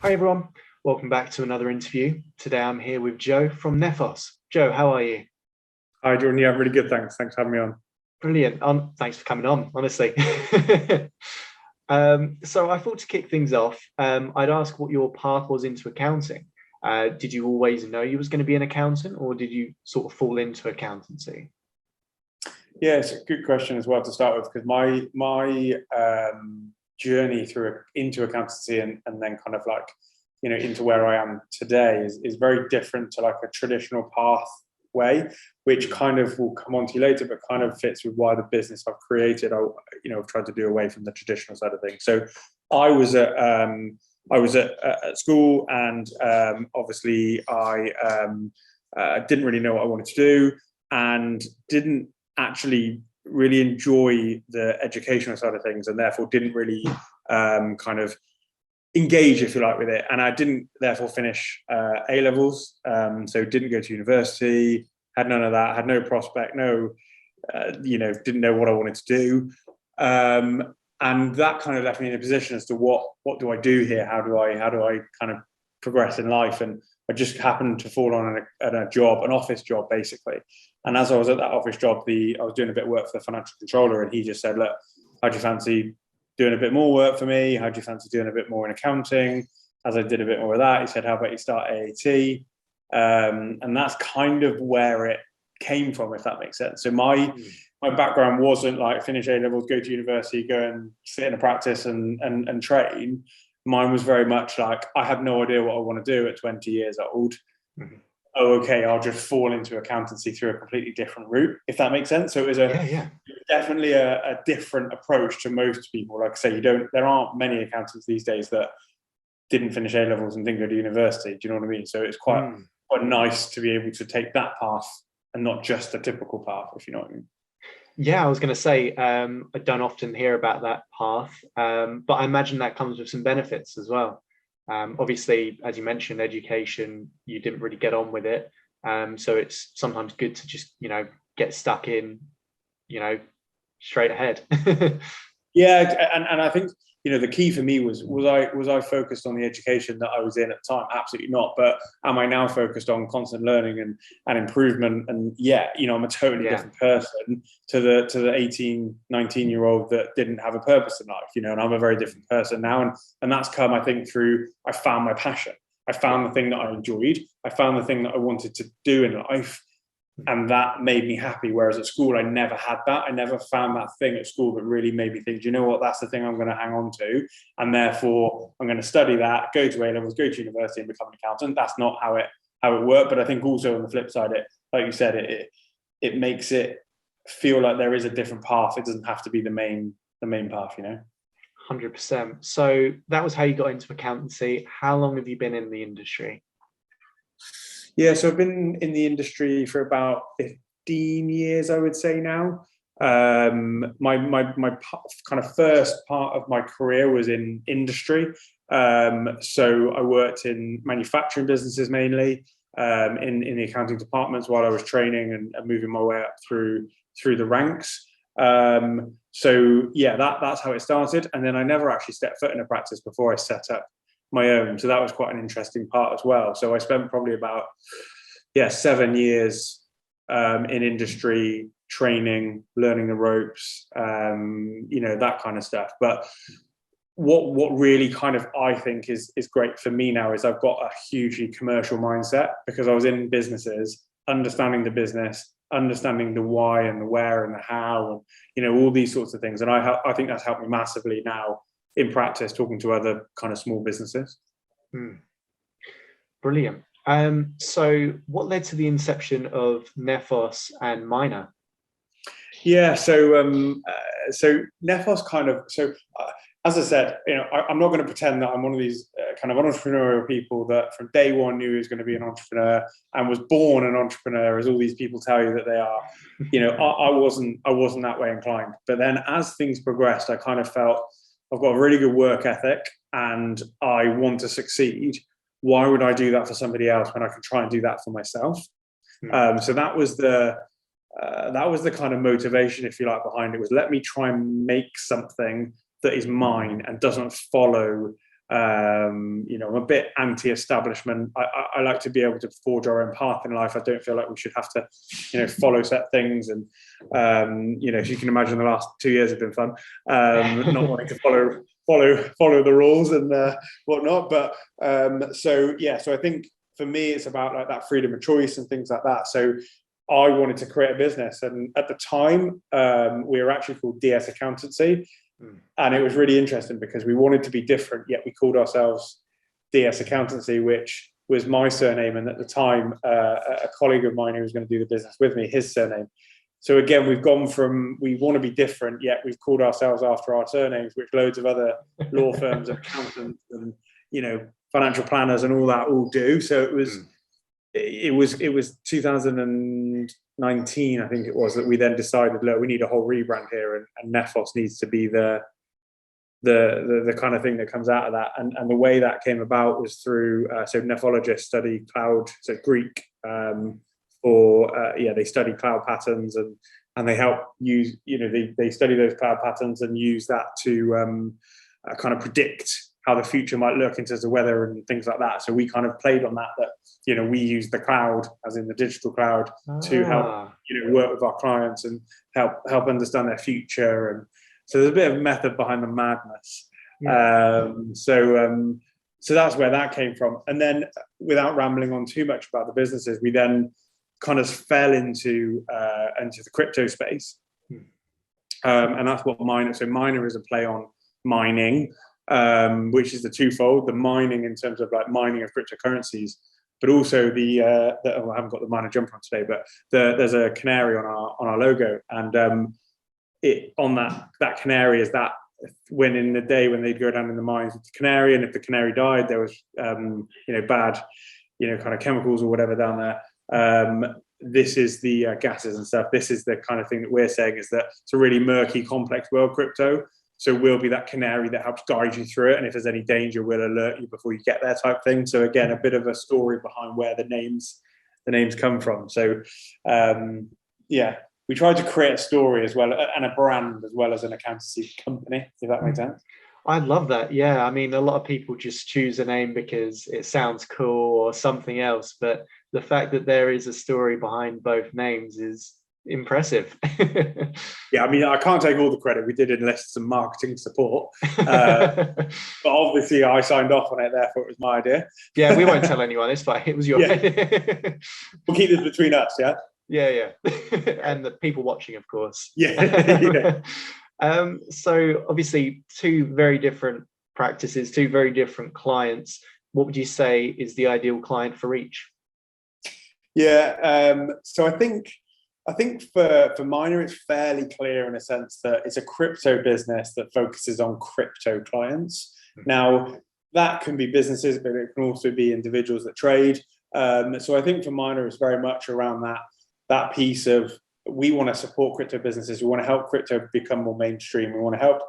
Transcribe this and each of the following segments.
Hi everyone, welcome back to another interview. Today I'm here with Joe from Nephos. Joe, how are you? Hi, Jordan. Yeah, I'm really good. Thanks. Thanks for having me on. Brilliant. Thanks for coming on, honestly. So I thought to kick things off, I'd ask what your path was into accounting. Did you always know you was going to be an accountant, or did you sort of fall into accountancy? Yeah, it's a good question as well to start with because my journey into accountancy and then kind of like into where I am today is very different to like a traditional pathway, which kind of will come on to you later, but kind of fits with why the business I've created. I've tried to do away from the traditional side of things. So I was at at school, and obviously I didn't really know what I wanted to do, and didn't actually really enjoy the educational side of things, and therefore didn't really kind of engage, if you like, with it. And I didn't therefore finish A levels, so didn't go to university, had none of that, had no prospect, no, didn't know what I wanted to do. And that kind of left me in a position as to what do I do here? How do I kind of progress in life? And I just happened to fall on a job, an office job, basically. And as I was at that office job, I was doing a bit of work for the financial controller, and he just said, "Look, how do you fancy doing a bit more work for me? How do you fancy doing a bit more in accounting?" As I did a bit more of that, he said, "How about you start AAT?" And that's kind of where it came from, if that makes sense. So my background wasn't like finish A levels, go to university, go and sit in a practice and train. Mine was very much like, I have no idea what I want to do at 20 years old. Mm-hmm. Oh, okay, I'll just fall into accountancy through a completely different route, if that makes sense. So it was definitely a different approach to most people. Like I say, there aren't many accountants these days that didn't finish A levels and didn't go to university. Do you know what I mean? So it's quite nice to be able to take that path and not just a typical path, if you know what I mean. Yeah, I was going to say, I don't often hear about that path, but I imagine that comes with some benefits as well. Obviously, as you mentioned, education, you didn't really get on with it. So it's sometimes good to just, get stuck in, straight ahead. Yeah, and I think the key for me was I focused on the education that I was in at the time? Absolutely not. But am I now focused on constant learning and improvement? And yeah, I'm a totally different person to the 18, 19-year-old that didn't have a purpose in life, and I'm a very different person now. And that's come, I think, through I found my passion. I found the thing that I enjoyed. I found the thing that I wanted to do in life. And that made me happy. Whereas at school, I never had that. I never found that thing at school that really made me think, do you know what, that's the thing I'm going to hang on to. And therefore, I'm going to study that, go to A levels, go to university and become an accountant. That's not how it worked. But I think also on the flip side, like you said, it makes it feel like there is a different path. It doesn't have to be the main path, 100%. So that was how you got into accountancy. How long have you been in the industry? Yeah, so I've been in the industry for about 15 years, I would say now. My kind of first part of my career was in industry. So I worked in manufacturing businesses mainly, in the accounting departments while I was training and moving my way up through the ranks. So yeah, that's how it started. And then I never actually stepped foot in a practice before I set up my own. So that was quite an interesting part as well. So I spent probably about 7 years in industry, training, learning the ropes, that kind of stuff. But what really kind of I think is great for me now is I've got a hugely commercial mindset because I was in businesses, understanding the business, understanding the why and the where and the how, and all these sorts of things. And I think that's helped me massively now in practice, talking to other kind of small businesses. Brilliant. So what led to the inception of Nephos and Myna? Yeah, so Nephos as I said, I'm not going to pretend that I'm one of these kind of entrepreneurial people that from day one knew he was going to be an entrepreneur and was born an entrepreneur, as all these people tell you that they are. I wasn't that way inclined. But then as things progressed, I kind of felt I've got a really good work ethic and I want to succeed. Why would I do that for somebody else when I can try and do that for myself? So that was the kind of motivation, if you like, behind it, was let me try and make something that is mine and doesn't follow You know, I'm a bit anti-establishment. I like to be able to forge our own path in life. I don't feel like we should have to, you know, follow set things. And you know, if you can imagine, the last 2 years have been fun. Not wanting to follow the rules and whatnot. But so yeah, so I think for me, it's about like that freedom of choice and things like that. So I wanted to create a business, and at the time, we were actually called DS Accountancy. And it was really interesting because we wanted to be different, yet we called ourselves DS Accountancy, which was my surname. And at the time, a colleague of mine who was going to do the business with me, his surname. So again, we've gone from, we want to be different, yet we've called ourselves after our surnames, which loads of other law firms and accountants and, you know, financial planners and all that all do. So it was 2019, I think it was, that we then decided, look, we need a whole rebrand here, and Nephos needs to be the kind of thing that comes out of that. And the way that came about was through so nephologists study cloud, so Greek, they study cloud patterns, and they help use, you know, they study those cloud patterns and use that to kind of predict how the future might look in terms of weather and things like that. So we kind of played on that, you know, we use the cloud, as in the digital cloud, to help, you know, work with our clients and help understand their future. And so there's a bit of method behind the madness. So that's where that came from. And then, without rambling on too much about the businesses, we then kind of fell into the crypto space. And that's what Myna. So Myna is a play on mining, which is the twofold: the mining in terms of like mining of cryptocurrencies, but also I haven't got the Myna jumper on today, but there's a canary on our logo, and it on that canary is that when in the day when they'd go down in the mines with the canary, and if the canary died, there was you know, bad, you know, kind of chemicals or whatever down there. This is the gases and stuff. This is the kind of thing that we're saying, is that it's a really murky, complex world, crypto. So we'll be that canary that helps guide you through it, and if there's any danger, we'll alert you before you get there, type thing. So again, a bit of a story behind where the names come from. So yeah, we tried to create a story as well, and a brand, as well as an accountancy company, if that makes sense. I love that. Yeah, I mean, a lot of people just choose a name because it sounds cool or something else, but the fact that there is a story behind both names is impressive. Yeah, I mean, I can't take all the credit. We did enlist some marketing support, but obviously I signed off on it, therefore it was my idea. Yeah, we won't tell anyone. It's fine. It was your idea. We'll keep this between us. Yeah. And the people watching, of course. Yeah. So obviously, two very different practices, two very different clients. What would you say is the ideal client for each? Yeah, so I think for Myna, it's fairly clear in a sense that it's a crypto business that focuses on crypto clients. Now, that can be businesses, but it can also be individuals that trade. So I think for Myna, it's very much around that piece of, we want to support crypto businesses. We want to help crypto become more mainstream. We want to help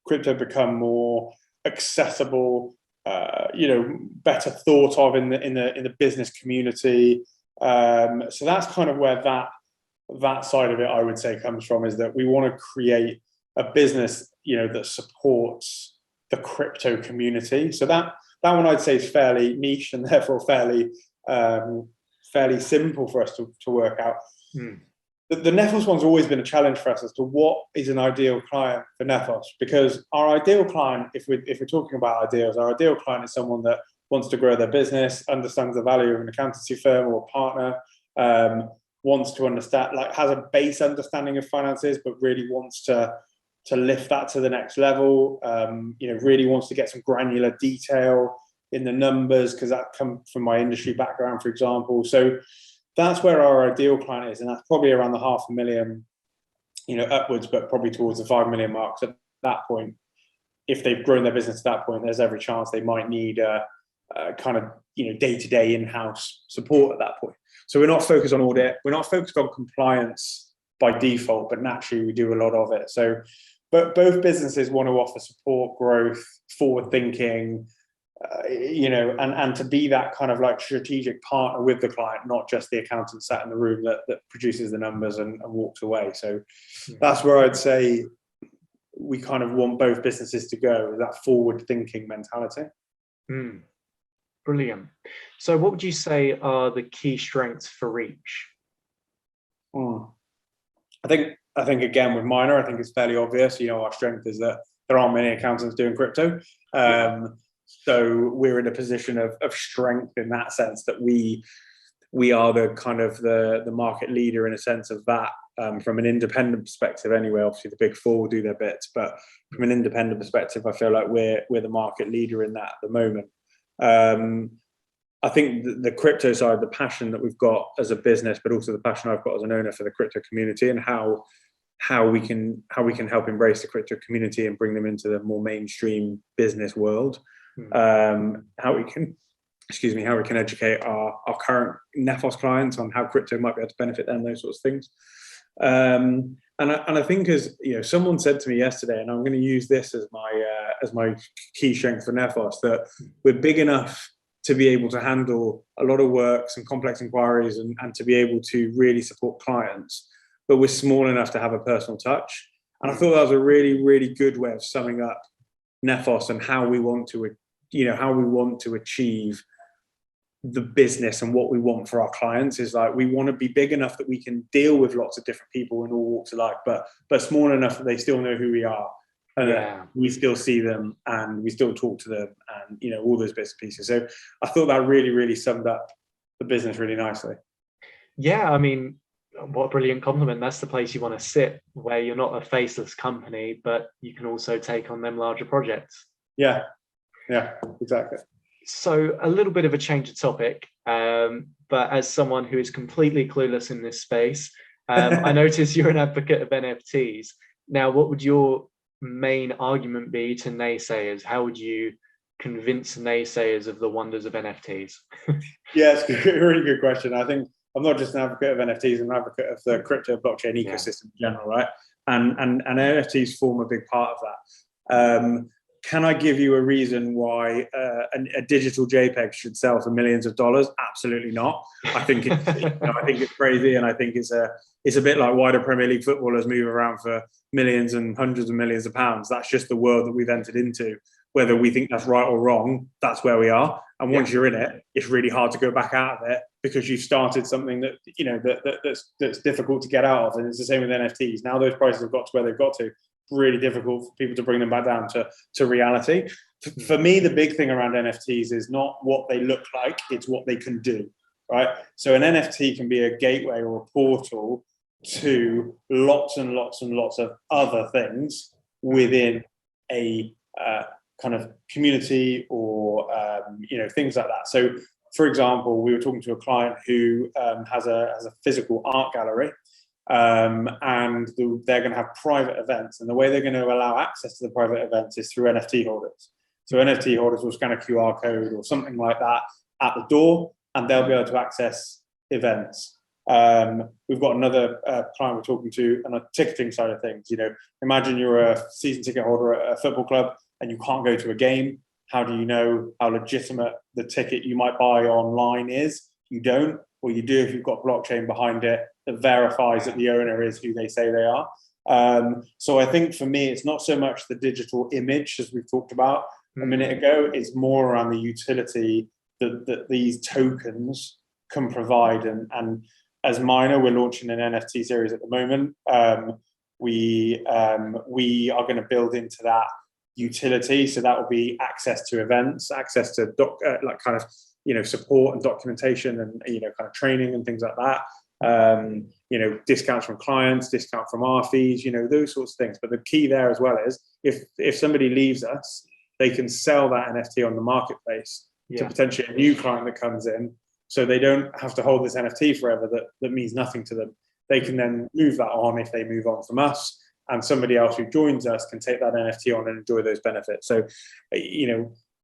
crypto become more accessible, you know, better thought of in the business community. So that's kind of where that side of it, I would say, comes from, is that we want to create a business, you know, that supports the crypto community. So that one, I'd say, is fairly niche, and therefore fairly simple for us to work out. The Nephos one's always been a challenge for us as to what is an ideal client for Nephos, because our ideal client, if we're talking about ideals, our ideal client is someone that wants to grow their business, understands the value of an accountancy firm or a partner, wants to understand, like, has a base understanding of finances, but really wants to lift that to the next level. You know, really wants to get some granular detail in the numbers, because that comes from my industry background, for example. So that's where our ideal client is, and that's probably around the 500,000, you know, upwards, but probably towards the 5 million marks at that point. If they've grown their business at that point, there's every chance they might need kind of, you know, day-to-day in-house support at that point. So we're not focused on audit, we're not focused on compliance by default, but naturally we do a lot of it. So, but both businesses want to offer support, growth, forward thinking, you know, and to be that kind of like strategic partner with the client, not just the accountant sat in the room that produces the numbers and walks away. So that's where I'd say we kind of want both businesses to go, that forward thinking mentality. Mm, brilliant. So what would you say are the key strengths for Reach? I think again with Myna, I think it's fairly obvious. Our strength is that there aren't many accountants doing crypto. So we're in a position of strength in that sense, that we are the kind of the market leader in a sense of that, from an independent perspective anyway. Obviously the big four will do their bits, but from an independent perspective, I feel like we're the market leader in that at the moment. I think the crypto side, the passion that we've got as a business, but also the passion I've got as an owner for the crypto community, and how we can help embrace the crypto community and bring them into the more mainstream business world. How we can educate our current Nephos clients on how crypto might be able to benefit them, those sorts of things. And I think, as someone said to me yesterday, and I'm going to use this as my key strength for Nephos, that we're big enough to be able to handle a lot of work, some complex inquiries, and to be able to really support clients, but we're small enough to have a personal touch. And I thought that was a really, really good way of summing up Nephos and how we want to achieve the business, and what we want for our clients is like, we want to be big enough that we can deal with lots of different people in all walks of life, but small enough that they still know who we are, and we still see them and we still talk to them, and all those bits and pieces. So I thought that really, really summed up the business really nicely. Yeah, I mean, what a brilliant compliment. That's the place you want to sit, where you're not a faceless company, but you can also take on them larger projects. Yeah, exactly. So a little bit of a change of topic, but as someone who is completely clueless in this space, I notice you're an advocate of NFTs. Now, what would your main argument be to naysayers? How would you convince naysayers of the wonders of NFTs? Yeah, it's a really good question. I think I'm not just an advocate of NFTs, I'm an advocate of the crypto blockchain ecosystem in general, right? And NFTs form a big part of that. Can I give you a reason why a digital JPEG should sell for millions of dollars? Absolutely not. I think it's crazy, and I think it's a bit like, why do Premier League footballers move around for millions and hundreds of millions of pounds? That's just the world that we've entered into. Whether we think that's right or wrong, that's where we are. And once you're in it, it's really hard to go back out of it, because you've started something that that's difficult to get out of. And it's the same with NFTs. Now those prices have got to where they've got to. Really difficult for people to bring them back down to reality. For me, the big thing around NFTs is not what they look like, it's what they can do, right? So an NFT can be a gateway or a portal to lots and lots and lots of other things within a kind of community, or things like that. So for example, we were talking to a client who has a physical art gallery, and they're going to have private events, and the way they're going to allow access to the private events is through NFT holders. So NFT holders will scan a QR code or something like that at the door, and they'll be able to access events. We've got another client we're talking to on a ticketing side of things. Imagine you're a season ticket holder at a football club and you can't go to a game. How do you know how legitimate the ticket you might buy online is? You don't. Or you do if you've got blockchain behind it that verifies that the owner is who they say they are. So I think for me, it's not so much the digital image, as we've talked about a minute ago. It's more around the utility that these tokens can provide. And as Myna, we're launching an NFT series at the moment. We are going to build into that utility. So that will be access to events, access to support and documentation, and kind of training and things like that. Discounts from clients, discount from our fees, those sorts of things. But the key there as well is, if somebody leaves us, they can sell that NFT on the marketplace to potentially a new client that comes in. So they don't have to hold this NFT forever that means nothing to them. They can then move that on if they move on from us, and somebody else who joins us can take that NFT on and enjoy those benefits. So,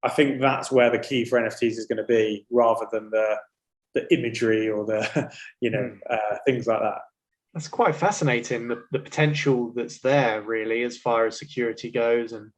I think that's where the key for NFTs is going to be, rather than the imagery or the things like that. That's quite fascinating, the potential that's there, really, as far as security goes. And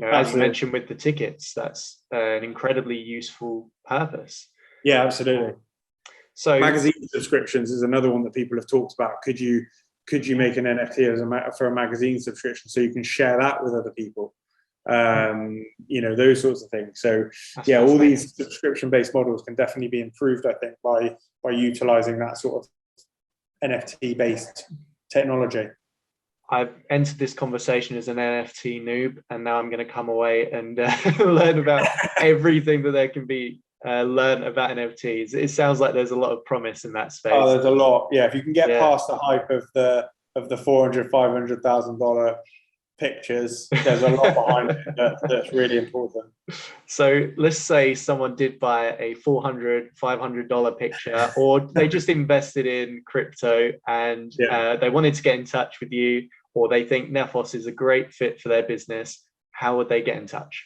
as you mentioned with the tickets, that's an incredibly useful purpose. Yeah, absolutely. So magazine subscriptions is another one that people have talked about. Could you make an NFT for a magazine subscription so you can share that with other people? those sorts of things. So That's yeah, all fascinating. these subscription-based models can definitely be improved, I think, by utilizing that sort of NFT-based technology. I've entered this conversation as an NFT noob, and now I'm going to come away and learn about everything that there can be learned about NFTs. It sounds like there's a lot of promise in that space. Oh, there's a lot. Yeah, if you can get past the hype of the $400,000-$500,000 pictures, there's a lot behind it that's really important. So let's say someone did buy a $400-$500 picture, or they just invested in crypto and they wanted to get in touch with you, or they think Nephos is a great fit for their business. How would they get in touch?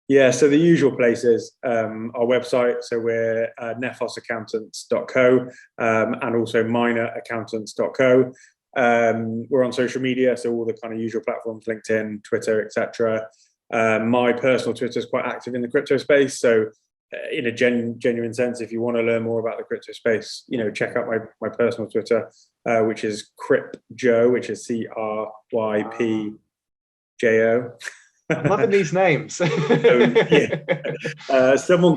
Yeah, so the usual places, our website, so we're nephosaccountants.co and also mynaccountants.co. We're on social media, so all the kind of usual platforms, LinkedIn, Twitter, etc. My personal Twitter is quite active in the crypto space, so in a genuine sense, if you want to learn more about the crypto space, check out my personal Twitter, which is CryptJoe, which is CRYPJO. I'm loving these names. Someone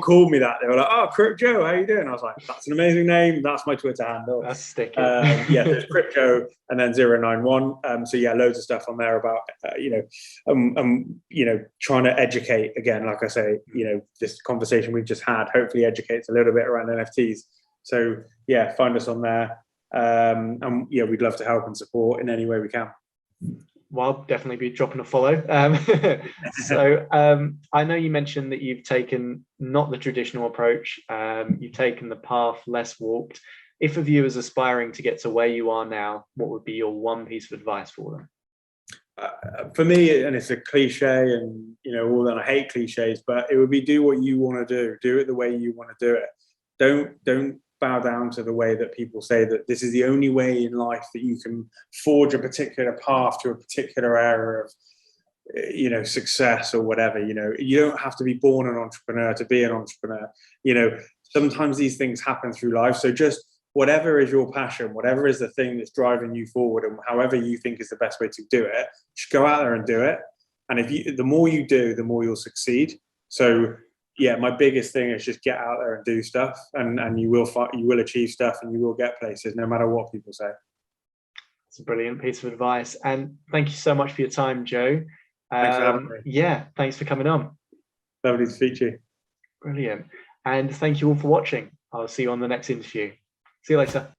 called me that. They were like, "Oh, CryptJoe, how you doing?" I was like, "That's an amazing name. That's my Twitter handle." That's sticky. There's CryptJoe and then 091. So yeah, loads of stuff on there about trying to educate. Again, like I say, this conversation we've just had hopefully educates a little bit around NFTs. So yeah, find us on there. And yeah, we'd love to help and support in any way we can. Well, I'll definitely be dropping a follow. So I know you mentioned that you've taken not the traditional approach. You've taken the path less walked. If a viewer is aspiring to get to where you are now, what would be your one piece of advice for them? For me, and it's a cliche, and all that, I hate cliches, but it would be do what you want to do it the way you want to do it. Don't bow down to the way that people say that this is the only way in life that you can forge a particular path to a particular area of success or whatever. You don't have to be born an entrepreneur to be an entrepreneur. Sometimes these things happen through life, so just whatever is your passion, whatever is the thing that's driving you forward, and however you think is the best way to do it, just go out there and do it. And the more you do, the more you'll succeed. So yeah, my biggest thing is just get out there and do stuff, and you will achieve stuff, and you will get places, no matter what people say. It's a brilliant piece of advice, and thank you so much for your time, Joe. Thanks for having me. Yeah, thanks for coming on. Lovely to speak to you. Brilliant, and thank you all for watching. I'll see you on the next interview. See you later.